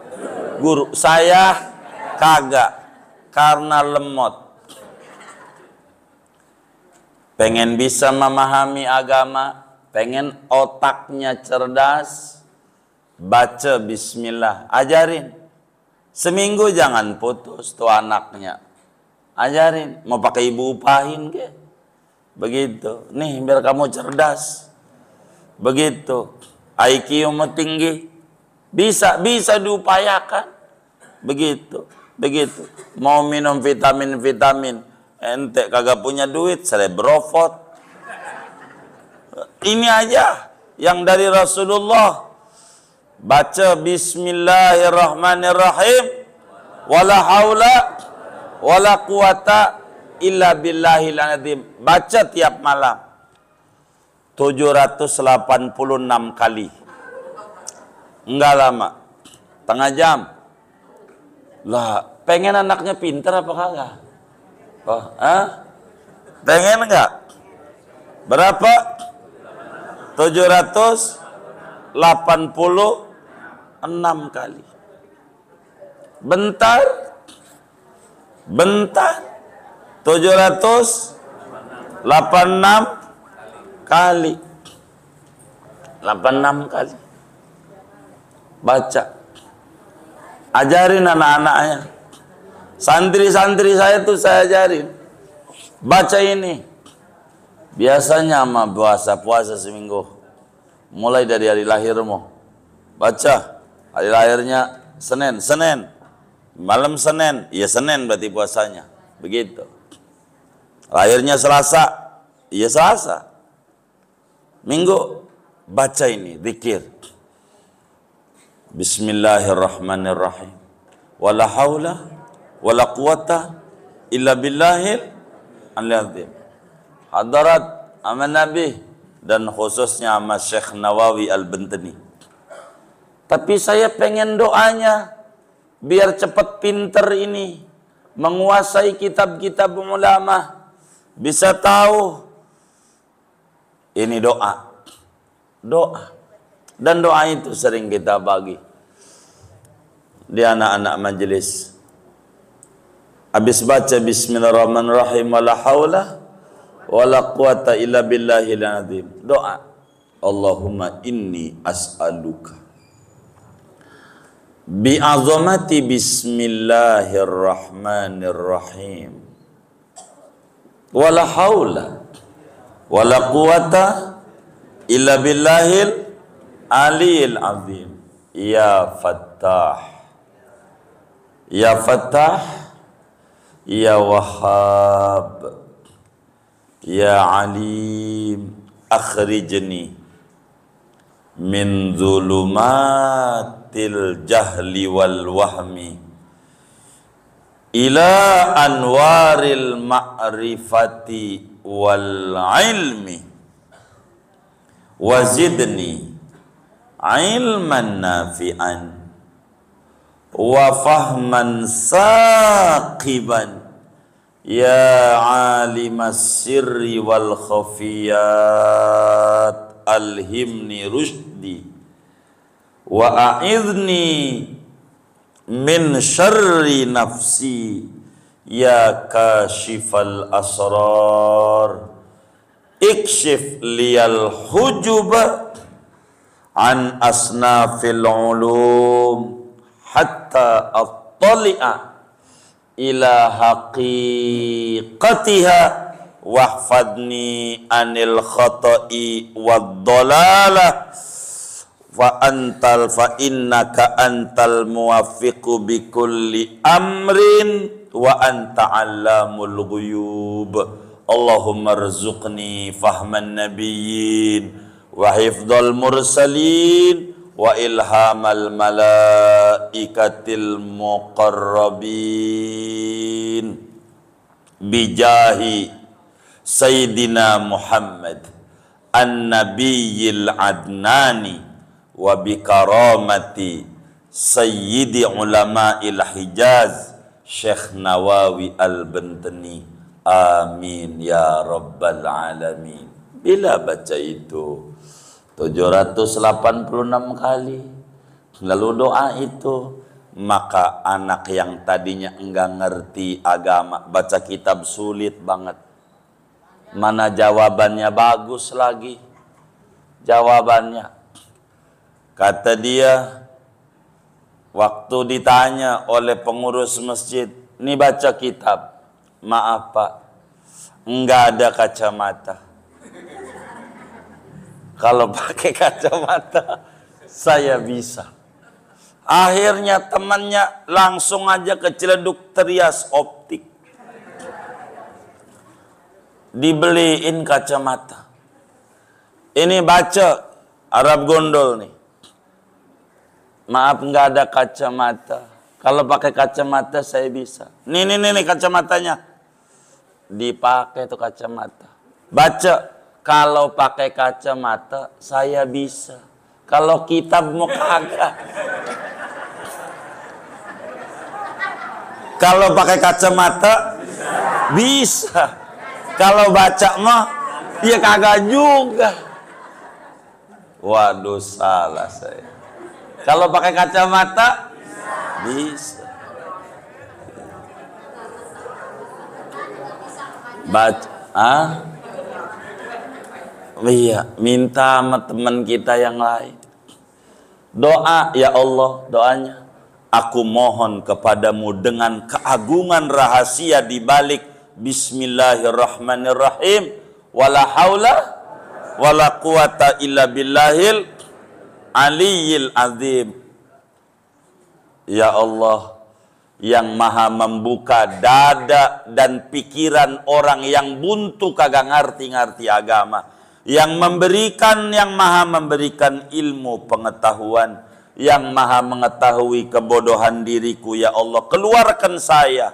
Guru. Saya kagak. Karena lemot. Pengen bisa memahami agama, pengen otaknya cerdas, baca bismillah, ajarin. Seminggu jangan putus tuh anaknya. Ajarin, mau pakai ibu upahin ke? Begitu. Nih biar kamu cerdas. Begitu. IQ-mu tinggi. Bisa diupayakan. Begitu. Mau minum vitamin. Ente kagak punya duit, cerebrofot. Ini aja yang dari Rasulullah. Baca bismillahirrahmanirrahim. Wala haula wala quwata illa billahil azim. Baca tiap malam 786 kali. Enggak lama. Setengah jam. Lah, pengen anaknya pintar apa kagak? Oh, pengen enggak? Berapa? 786 kali. Bentar. 786 kali. 86 kali. Baca. Ajarin anak-anaknya. Santri-santri saya tuh saya ajarin. Baca ini. Biasanya sama puasa seminggu. Mulai dari hari lahirmu. Baca. Hari lahirnya Senin. Malam Senin. Ya Senin berarti puasanya. Begitu. Lahirnya Selasa. Ya Selasa. Minggu. Baca ini. Zikir. Bismillahirrahmanirrahim. Wala haula wala quwata illa billahil alazim. Hadarat sama Nabi dan khususnya sama Syekh Nawawi Al-Bantani. Tapi saya pengen doanya biar cepat pinter ini, menguasai kitab-kitab ulama, bisa tahu. Ini doa. Dan doa itu sering kita bagi di anak-anak majelis. Habis baca bismillahirrahmanirrahim wala haula wala quwata illa billahil azim. Doa. Allahumma inni as'aluka bi azamati bismillahirrahmanirrahim wala haula wala quwata illa billahil aliyil azim. Ya Fattah. Ya Fattah. Ya Wahhab. Ya Alim. Akhrijni min zulumatil jahli wal wahmi ila anwaril ma'rifati wal ilmi wazidni ilman nafi'an wa fahman saqiban ya alimas sirri wal khafiyat alhimni rushdi wa a'idhni min syarri nafsi ya kashifal asrar ikshif liyal hujuba an asnafil ulum hatta attali'a ila haqiqatiha wahfadni anil khata'i wad dalalah fa innaka antal muwaffiqu bi kulli amrin wa anta 'allamul ghuyub. Allahumma rzuqni fahman nabiyyin wa hifdzal mursalin wa ilhamal malaikatil muqarrabin bijahi sayyidina Muhammad an-nabiyil adnani wa bikaramati sayyidi ulama'il Hijaz Syekh Nawawi Al-Bantani, amin ya rabbal alamin. Bila baca itu 786 kali lalu doa itu, maka anak yang tadinya enggak ngerti agama, baca kitab sulit banget, mana jawabannya bagus lagi jawabannya. Kata dia, waktu ditanya oleh pengurus masjid, "Ini baca kitab." "Maaf Pak, enggak ada kacamata." Kalau pakai kacamata, saya bisa. Akhirnya temannya langsung aja ke Ciledug Trias Optik, dibeliin kacamata. Ini baca Arab Gondol nih. "Maaf, nggak ada kacamata. Kalau pakai kacamata saya bisa." Nih kacamatanya. Dipakai tuh kacamata. Baca, "Kalau pakai kacamata saya bisa. Kalau kitab mau kagak." Kalau pakai kacamata bisa. Kalau baca mah ya kagak juga. Waduh, salah saya. Kalau pakai kacamata bisa. Baca, iya, minta sama teman kita yang lain. Doa, ya Allah, doanya, "Aku mohon kepadamu dengan keagungan rahasia di balik Bismillahirrahmanirrahim, wala haula wala quwata illa billahil aliyil azim." Ya Allah, yang maha membuka dada dan pikiran orang yang buntu kagak ngerti-ngerti agama, yang memberikan, yang maha memberikan ilmu pengetahuan, yang maha mengetahui kebodohan diriku. Ya Allah, keluarkan saya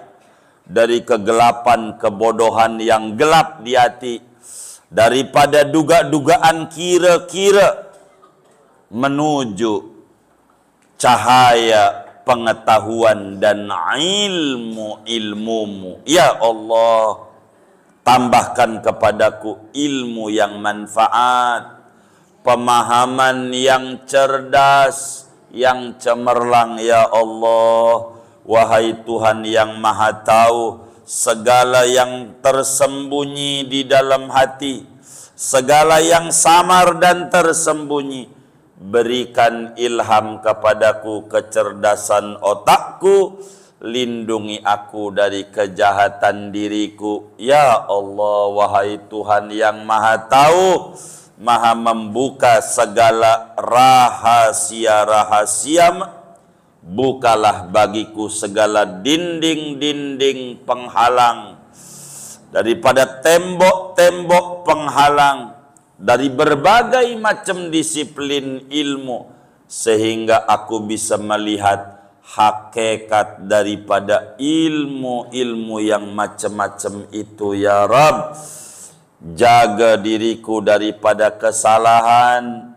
dari kegelapan kebodohan yang gelap di hati, daripada duga-dugaan kira-kira, menuju cahaya pengetahuan dan ilmu-ilmumu. Ya Allah, tambahkan kepadaku ilmu yang manfaat, pemahaman yang cerdas, yang cemerlang. Ya Allah, wahai Tuhan yang maha tahu segala yang tersembunyi di dalam hati, segala yang samar dan tersembunyi, berikan ilham kepadaku kecerdasan otakku, lindungi aku dari kejahatan diriku. Ya Allah, wahai Tuhan yang maha tahu, maha membuka segala rahasia-rahasia, bukalah bagiku segala dinding-dinding penghalang, daripada tembok-tembok penghalang, dari berbagai macam disiplin ilmu, sehingga aku bisa melihat hakikat daripada ilmu-ilmu yang macam-macam itu. Ya Rabb, jaga diriku daripada kesalahan,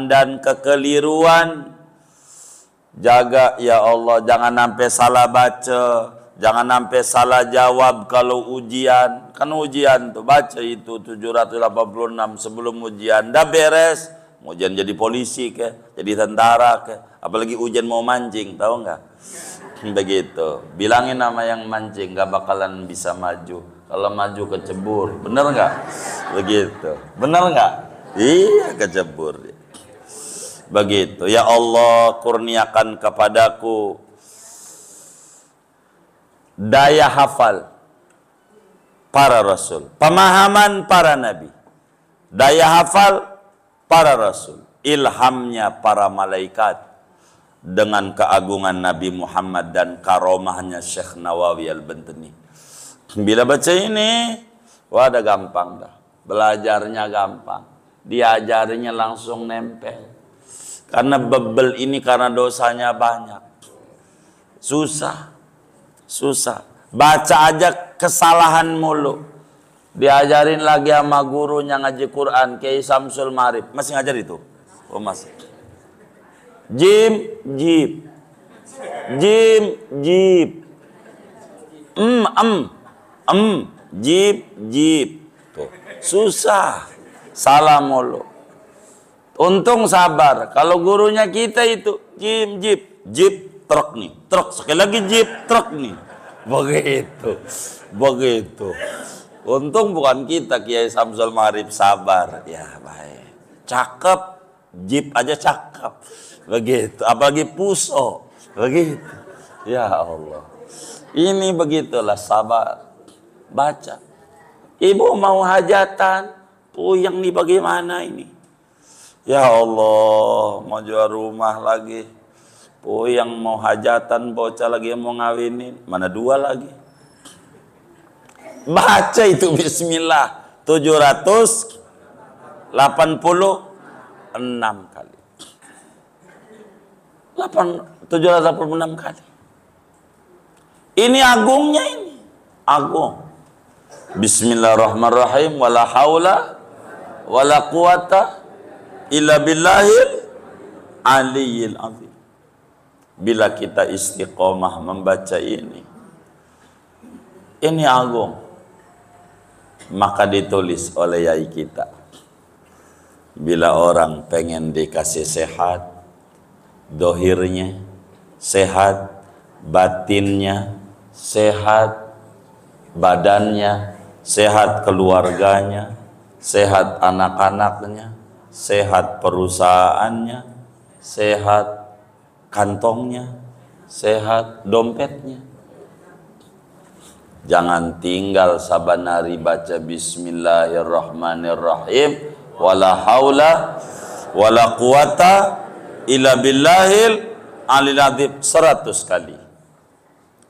dan kekeliruan. Jaga ya Allah, jangan sampai salah baca, jangan sampai salah jawab kalau ujian. Kan ujian tuh, baca itu 786 sebelum ujian, dah beres, mau jadi polisi ke, jadi tentara ke, apalagi ujian mau mancing, tahu nggak? Begitu, bilangin nama yang mancing, nggak bakalan bisa maju. Kalau maju kecebur, bener nggak? Begitu, bener nggak? Iya, kecebur. Begitu, ya Allah kurniakan kepadaku daya hafal para rasul, pemahaman para nabi, daya hafal para rasul, ilhamnya para malaikat, dengan keagungan Nabi Muhammad dan karomahnya Syekh Nawawi Al-Bantani. Bila baca ini, wah ada gampang dah, belajarnya gampang, diajarinya langsung nempel. Karena bebel ini karena dosanya banyak, susah. Baca aja kesalahan mulu. Diajarin lagi sama gurunya ngaji Quran, Kiai Samsul Marif. Masih ngajar itu? Oh masih. Jim, jib. Jib. Tuh, susah. Salah mulu. Untung sabar. Kalau gurunya kita itu jim, jib, truk nih, truk, sekali lagi jeep, truk nih, begitu. Untung bukan kita, Kiai Samsul Marif, sabar, ya baik, cakep, jeep aja cakep, begitu, apalagi puso, begitu, ya Allah, ini begitulah sabar, baca. Ibu mau hajatan, puyeng nih bagaimana ini, ya Allah, mau jual rumah lagi. Oh yang mau hajatan, bocah lagi yang mau ngawinin, mana dua lagi. Baca itu bismillah 786 kali. 786 kali. Ini agungnya ini. Agung. Bismillahirrahmanirrahim. Wala haula wala quwata illa billahil aliyyil azim. Bila kita istiqomah membaca ini agung, maka ditulis oleh yai kita. Bila orang pengen dikasih sehat, dohirnya sehat, batinnya sehat, badannya sehat, keluarganya sehat, anak-anaknya sehat, perusahaannya sehat, kantongnya sehat, dompetnya. Jangan tinggal sabanari baca bismillahirrahmanirrahim, wala haula wala quwata illa billahil alil azim 100 kali.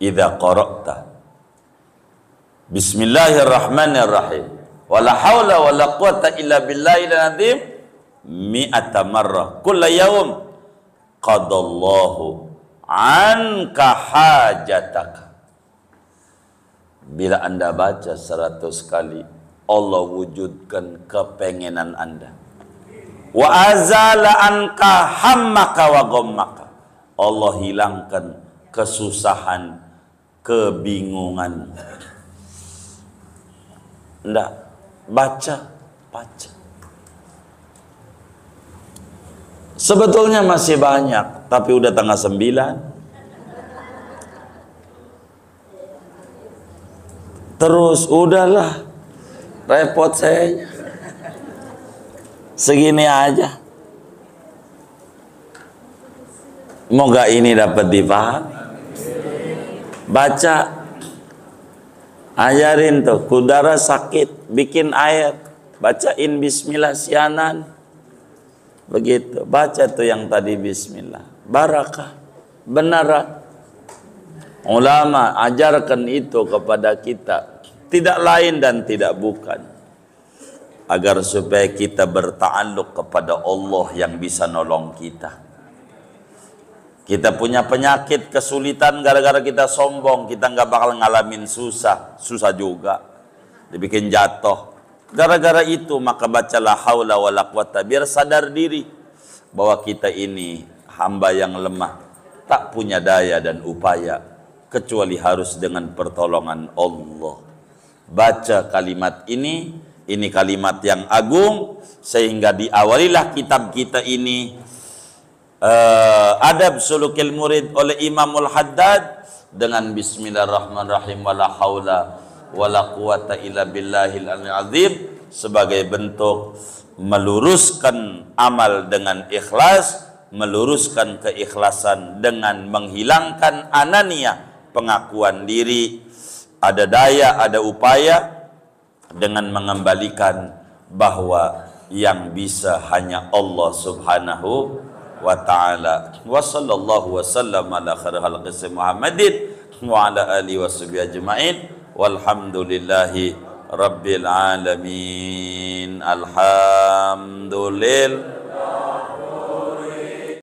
Idza qara'ta bismillahirrahmanirrahim wala haula wala quwata illa billahil azim 100 marrah kulla yaum qadallahu anka hajataka. Bila anda baca 100 kali, Allah wujudkan kepengenan anda. Wa azala anka hammaka wa ghammaka. Allah hilangkan kesusahan, kebingungan. Enggak, baca. Sebetulnya masih banyak, tapi udah tanggal 9. Terus udahlah, repot saya. Segini aja. Moga ini dapat dipahami. Baca, ajarin tuh, kudara sakit, bikin air, bacain bismillah sianan. Begitu, baca tuh yang tadi bismillah, barakah, benar. Ulama ajarkan itu kepada kita, tidak lain dan tidak bukan, agar supaya kita berta'alluq kepada Allah yang bisa nolong kita. Kita punya penyakit, kesulitan gara-gara kita sombong, kita nggak bakal ngalamin susah juga, dibikin jatuh. Gara-gara itu maka bacalah haula wala quwata, biar sadar diri bahwa kita ini hamba yang lemah, tak punya daya dan upaya kecuali harus dengan pertolongan Allah. Baca kalimat ini Ini kalimat yang agung, sehingga diawalilah kitab kita ini Adab Sulukil Murid oleh Imamul Haddad dengan bismillahirrahmanirrahim wala haula wala quwata illa billahil azim, sebagai bentuk meluruskan amal dengan ikhlas, meluruskan keikhlasan dengan menghilangkan ananiyah, pengakuan diri, ada daya, ada upaya, dengan mengembalikan bahwa yang bisa hanya Allah Subhanahu wa ta'ala. Wa sallallahu wa sallam ala khairil khalqi Muhammadin wa ala alihi washabihi ajmain walhamdulillahi rabbil alamin. Alhamdulillah.